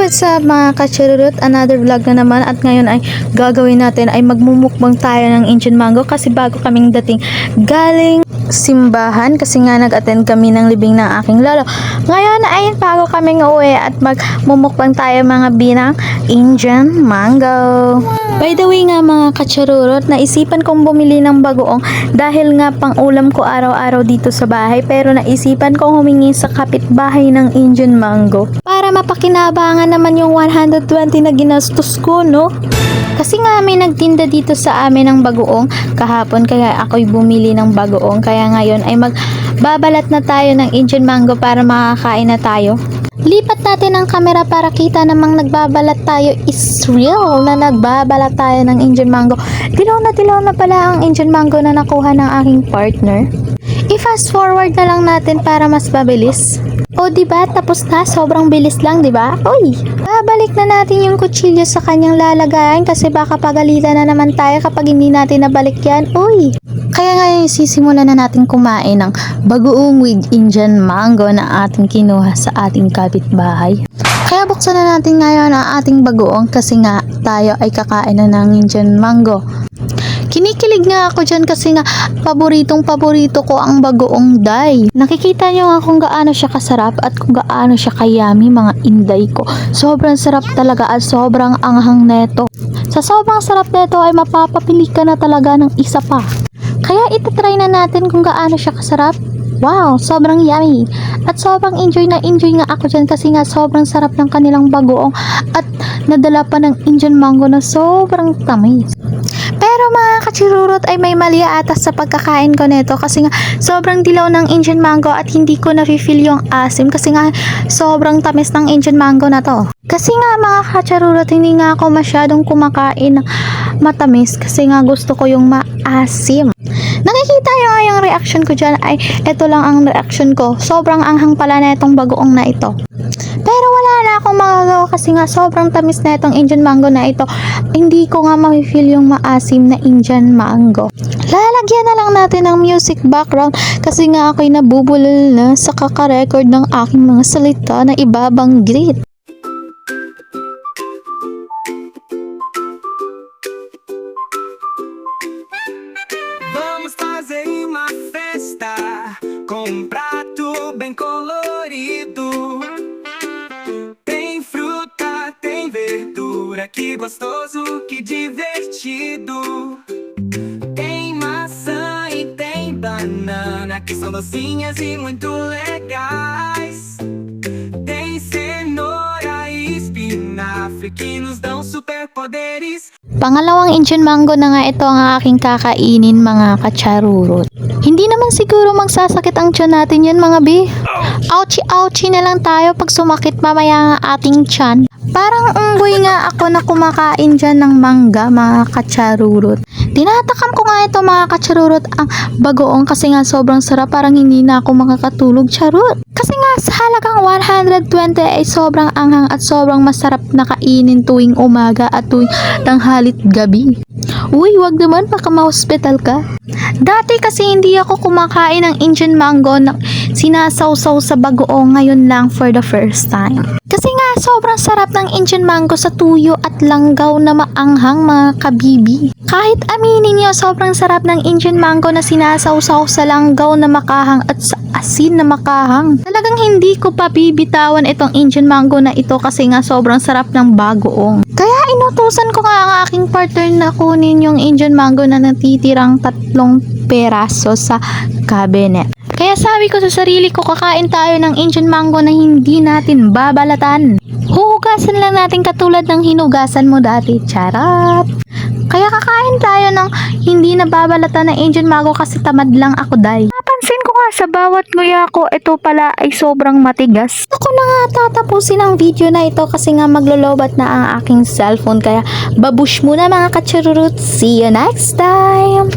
what's up mga kachururut? Another vlog na naman at ngayon ay gagawin natin ay magmumukbang tayo ng Indian mango kasi bago kaming dating galing simbahan kasi nga nag-attend kami ng libing ng aking lolo. Ngayon ay bago kaming uwi at magmumukbang tayo mga binang Indian mango. By the way nga mga kachururut, naisipan kong bumili ng bagoong dahil nga pang ulam ko araw-araw dito sa bahay pero naisipan kong humingi sa kapitbahay ng Indian mango para mapakinabangan naman yung 120 na ginastos ko, no? Kasi nga may nagtinda dito sa amin ng bagoong kahapon kaya ako'y bumili ng bagoong kaya ngayon ay magbabalat na tayo ng Indian mango para makakain na tayo. Lipat natin ang camera para kita namang nagbabalat tayo is real na nagbabalat tayo ng Indian mango. Dilaw na pala ang Indian mango na nakuha ng aking partner. I-fast forward na lang natin para mas mabilis. O diba, tapos na, sobrang bilis lang, diba? Uy, babalik na natin yung kutsilyo sa kanyang lalagayan kasi baka pagalitan na naman tayo kapag hindi natin nabalik yan. Uy, kaya ngayon sisimulan na natin kumain ng bagoong with Indian mango na ating kinuha sa ating kapitbahay. Kaya buksan na natin ngayon ang ating bagoong kasi nga tayo ay kakain na ng Indian mango. Kinikilig nga ako dyan kasi nga paborito ko ang bagoong day. Nakikita nyo nga kung gaano siya kasarap at kung gaano siya kayami mga inday ko. Sobrang sarap talaga at sobrang anghang neto. Sa sobrang sarap neto ay mapapapili ka na talaga ng isa pa. Kaya itatry na natin kung gaano siya kasarap. Wow, sobrang yummy. At sobrang enjoy nga ako dyan kasi nga sobrang sarap ng kanilang bagoong at nadala pa ng Indian mango na sobrang tamis. Pero mga kachirurot ay may mali ata sa pagkakain ko nito kasi nga sobrang dilaw ng Indian mango at hindi ko na-feel yung asim kasi nga sobrang tamis ng Indian mango na to. Kasi nga mga kachirurot hindi nga ako masyadong kumakain ng matamis kasi nga gusto ko yung maasim. Nakikita nyo nga yung reaction ko dyan ay ito lang ang reaction ko. Sobrang anghang pala na itong bagoong na ito. Pero wala na akong magagawa kasi nga sobrang tamis na itong Indian mango na ito. Hindi ko nga ma-feel yung maasim na Indian mango. Lalagyan na lang natin ng music background kasi nga ako'y nabubulol na sa kaka-record ng aking mga salita na ibabanggit. Vamos fazer uma festa com um prato bem colorido. Tem fruta, tem verdura, que gostoso, que divertido. Tem maçã e tem banana, que são docinhas e muito legais. Tem cenoura e espinafre, que nos dão superpoderes. Pangalawang Indian mango na nga ito ang aking kakainin mga kacharurot. Hindi naman siguro magsasakit ang tiyan natin yan mga bi. Ouchie na lang tayo pag sumakit mamaya ang ating tiyan. Parang unggoy nga ako na kumakain dyan ng mangga mga kacharurot. Tinatakam ko nga ito mga kacharurot ang bagoong kasi nga sobrang sarap parang hindi na ako makakatulog charot. Kasi nga sa halagang 120 ay sobrang anghang at sobrang masarap na kainin tuwing umaga at tuwing tanghalit gabi. Uy, wag naman baka ma-hospital ka. Dati kasi hindi ako kumakain ng Indian mango na sinasawsaw sa bagoong ngayon lang for the first time. Kasi nga sobrang sarap ng Indian mango sa tuyo at langgaw na maanghang mga kabibi. Kahit aminin niyo sobrang sarap ng Indian mango na sinasawsaw sa langgaw na makahang at sa asin na makahang. Talagang hindi ko pa bibitawan itong Indian mango na ito kasi nga sobrang sarap ng bagoong. Kaya inutusan ko nga ang aking partner na kunin yung Indian mango na natitirang 3 peraso sa cabinet. Kaya sabi ko sa sarili ko kakain tayo ng Indian mango na hindi natin babalatan. Huhugasan lang natin katulad ng hinugasan mo dati. Charot! Kaya kakain tayo ng hindi nababalatan ng Indian mango kasi tamad lang ako dahil. Napansin ko nga sa bawat nguya ko, ito pala ay sobrang matigas. Ako na nga tatapusin ang video na ito kasi nga maglolobat na ang aking cellphone. Kaya babush muna mga kachururut. See you next time!